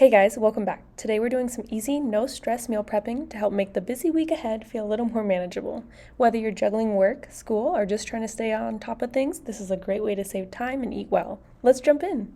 Hey guys, welcome back. Today we're doing some easy, no stress meal prepping to help make the busy week ahead feel a little more manageable. Whether you're juggling work, school, or just trying to stay on top of things, this is a great way to save time and eat well. Let's jump in.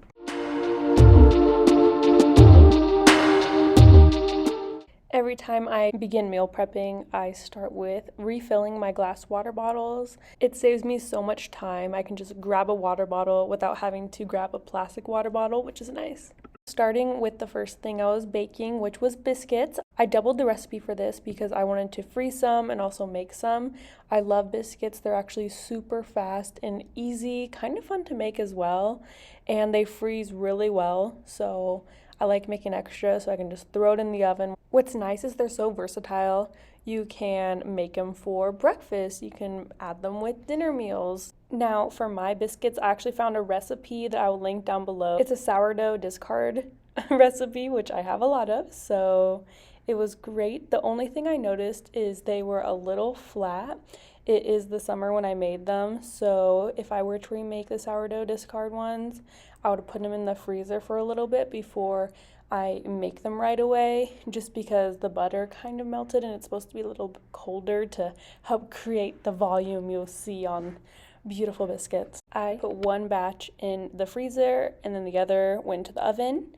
Every time I begin meal prepping, I start with refilling my glass water bottles. It saves me so much time. I can just grab a water bottle without having to grab a plastic water bottle, which is nice. Starting with the first thing I was baking, which was biscuits. I doubled the recipe for this because I wanted to freeze some and also make some. I love biscuits. They're actually super fast and easy, kind of fun to make as well, and they freeze really well. So I like making extra so I can just throw it in the oven. What's nice is they're so versatile. You can make them for breakfast. You can add them with dinner meals. Now, for my biscuits, I actually found a recipe that I will link down below. It's a sourdough discard recipe, which I have a lot of, so it was great. The only thing I noticed is they were a little flat. It is the summer when I made them, so if I were to remake the sourdough discard ones, I would put them in the freezer for a little bit before I make them right away, just because the butter kind of melted and it's supposed to be a little bit colder to help create the volume you'll see on beautiful biscuits. I put one batch in the freezer and then the other went to the oven.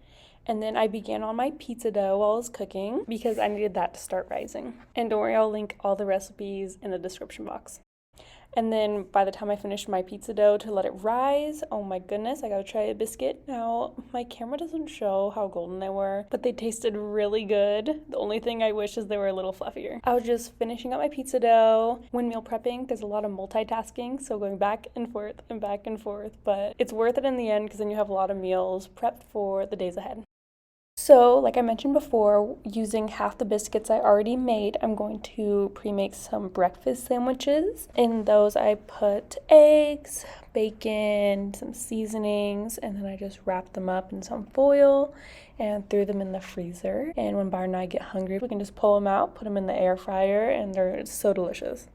And then I began on my pizza dough while I was cooking because I needed that to start rising. And don't worry, I'll link all the recipes in the description box. And then by the time I finished my pizza dough to let it rise, oh my goodness, I gotta try a biscuit. Now, my camera doesn't show how golden they were, but they tasted really good. The only thing I wish is they were a little fluffier. I was just finishing up my pizza dough. When meal prepping, there's a lot of multitasking, so going back and forth, but it's worth it in the end because then you have a lot of meals prepped for the days ahead. So, like I mentioned before, using half the biscuits I already made, I'm going to pre-make some breakfast sandwiches. In those, I put eggs, bacon, some seasonings, and then I just wrapped them up in some foil and threw them in the freezer. And when Byron and I get hungry, we can just pull them out, put them in the air fryer, and they're so delicious.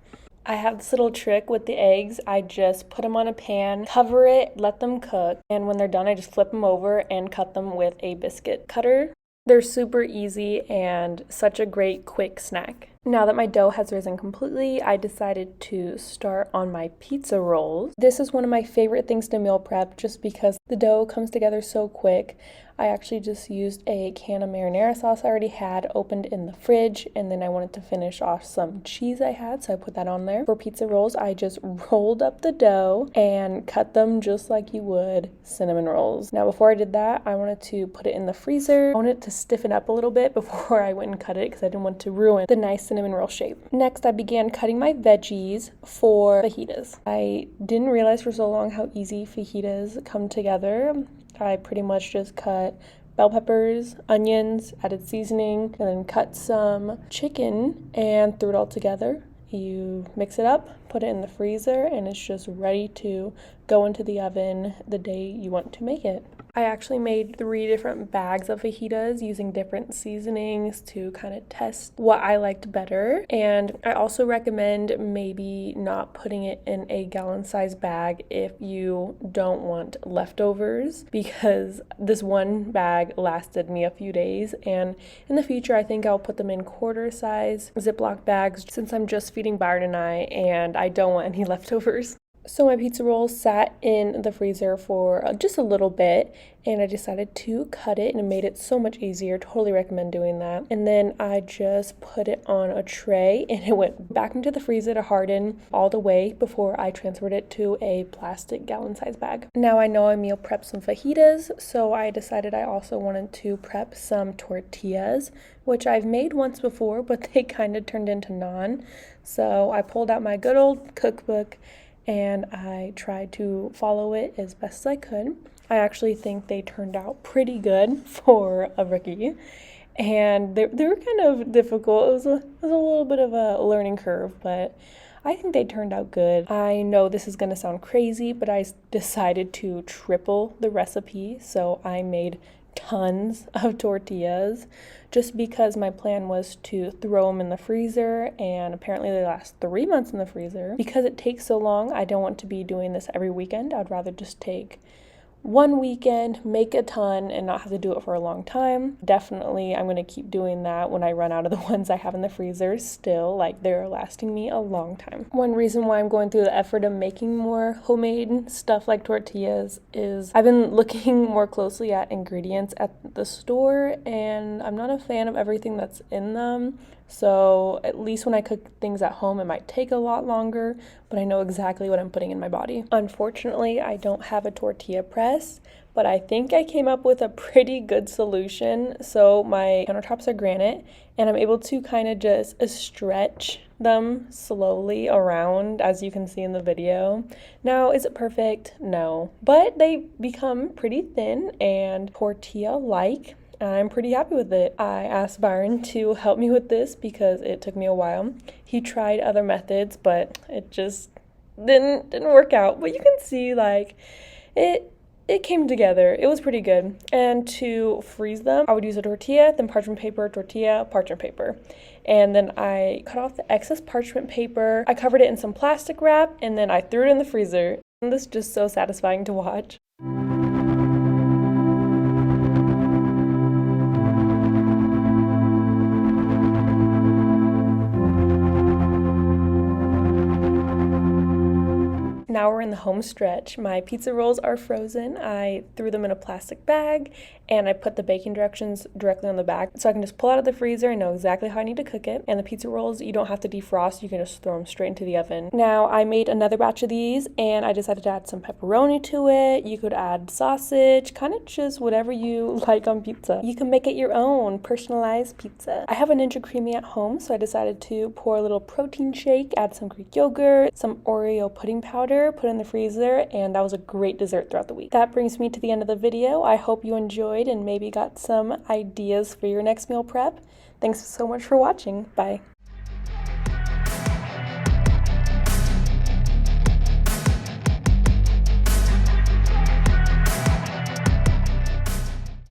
I have this little trick with the eggs. I just put them on a pan, cover it, let them cook, and when they're done, I just flip them over and cut them with a biscuit cutter. They're super easy and such a great quick snack. Now that my dough has risen completely, I decided to start on my pizza rolls. This is one of my favorite things to meal prep just because the dough comes together so quick. I actually just used a can of marinara sauce I already had opened in the fridge, and then I wanted to finish off some cheese I had, so I put that on there. For pizza rolls, I just rolled up the dough and cut them just like you would cinnamon rolls. Now, before I did that, I wanted to put it in the freezer. I wanted it to stiffen up a little bit before I went and cut it because I didn't want to ruin the nice cinnamon roll shape. Next, I began cutting my veggies for fajitas. I didn't realize for so long how easy fajitas come together. I pretty much just cut bell peppers, onions, added seasoning, and then cut some chicken and threw it all together. You mix it up, put it in the freezer, and it's just ready to go into the oven the day you want to make it. I actually made 3 different bags of fajitas using different seasonings to kind of test what I liked better. And I also recommend maybe not putting it in a gallon-sized bag if you don't want leftovers, because this one bag lasted me a few days, and in the future I think I'll put them in quarter-size Ziploc bags since I'm just feeding Byron and I don't want any leftovers. So my pizza rolls sat in the freezer for just a little bit, and I decided to cut it, and it made it so much easier. Totally recommend doing that. And then I just put it on a tray, and it went back into the freezer to harden all the way before I transferred it to a plastic gallon-sized bag. Now I know I meal prepped some fajitas, so I decided I also wanted to prep some tortillas, which I've made once before, but they kind of turned into naan. So I pulled out my good old cookbook and I tried to follow it as best as I could. I actually think they turned out pretty good for a rookie, and they were kind of difficult. It was a little bit of a learning curve, but I think they turned out good. I know this is going to sound crazy, but I decided to triple the recipe, so I made tons of tortillas just because my plan was to throw them in the freezer, and apparently they last 3 months in the freezer. Because it takes so long, I don't want to be doing this every weekend. I'd rather just take one weekend, make a ton, and not have to do it for a long time. Definitely, I'm gonna keep doing that when I run out of the ones I have in the freezer still. Like, they're lasting me a long time. One reason why I'm going through the effort of making more homemade stuff like tortillas is I've been looking more closely at ingredients at the store, and I'm not a fan of everything that's in them. So at least when I cook things at home, it might take a lot longer, but I know exactly what I'm putting in my body. Unfortunately, I don't have a tortilla press, but I think I came up with a pretty good solution. So my countertops are granite, and I'm able to kind of just stretch them slowly around, as you can see in the video. Now, is it perfect? No, but they become pretty thin and tortilla-like. I'm pretty happy with it. I asked Byron to help me with this because it took me a while. He tried other methods, but it just didn't work out. But you can see, like, it came together. It was pretty good. And to freeze them, I would use a tortilla, then parchment paper, tortilla, parchment paper. And then I cut off the excess parchment paper. I covered it in some plastic wrap, and then I threw it in the freezer. And this is just so satisfying to watch. Now we're in the home stretch. My pizza rolls are frozen. I threw them in a plastic bag, and I put the baking directions directly on the back so I can just pull out of the freezer and know exactly how I need to cook it. And the pizza rolls, you don't have to defrost, you can just throw them straight into the oven. Now I made another batch of these, and I decided to add some pepperoni to it. You could add sausage, kind of just whatever you like on pizza. You can make it your own personalized pizza. I have a Ninja Creamy at home, so I decided to pour a little protein shake, add some Greek yogurt, some Oreo pudding powder, put in the freezer, and that was a great dessert throughout the week. That brings me to the end of the video. I hope you enjoyed and maybe got some ideas for your next meal prep. Thanks so much for watching. Bye.